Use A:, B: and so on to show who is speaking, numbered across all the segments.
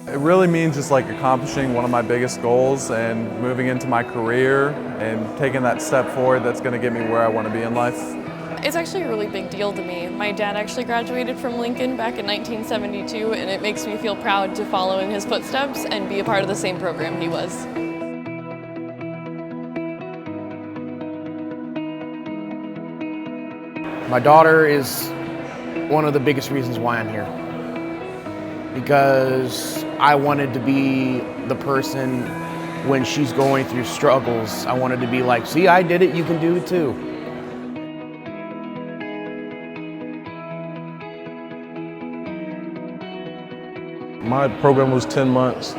A: It really means just like accomplishing one of my biggest goals and moving into my career and taking that step forward that's going to get me where I want to be in life.
B: It's actually a really big deal to me. My dad actually graduated from Lincoln back in 1972, and it makes me feel proud to follow in his footsteps and be a part of the same program he was.
C: My daughter is one of the biggest reasons why I'm here. Because I wanted to be the person when she's going through struggles. I wanted to be like, see, I did it, you can do it too.
D: My program was 10 months.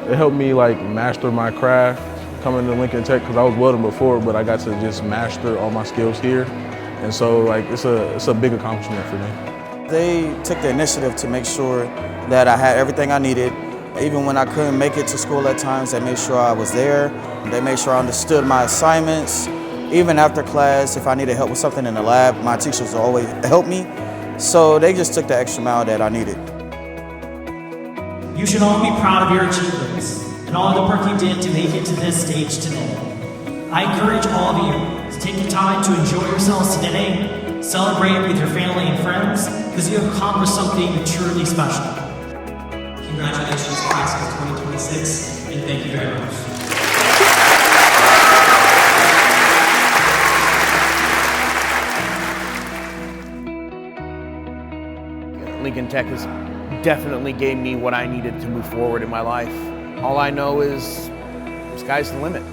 D: It helped me like master my craft coming to Lincoln Tech because I was welding before, but I got to just master all my skills here. And so like it's a big accomplishment for me.
E: They took the initiative to make sure that I had everything I needed. Even when I couldn't make it to school at times, they made sure I was there. They made sure I understood my assignments. Even after class, if I needed help with something in the lab, my teachers would always help me. So they just took the extra mile that I needed.
F: You should all be proud of your achievements and all the work you did to make it to this stage today. I encourage all of you to take the time to enjoy yourselves today, celebrate with your family and friends, because you have accomplished something truly special.
G: Congratulations, class of 2026, and thank you very much.
C: Lincoln Tech has definitely gave me what I needed to move forward in my life. All I know is sky's the limit.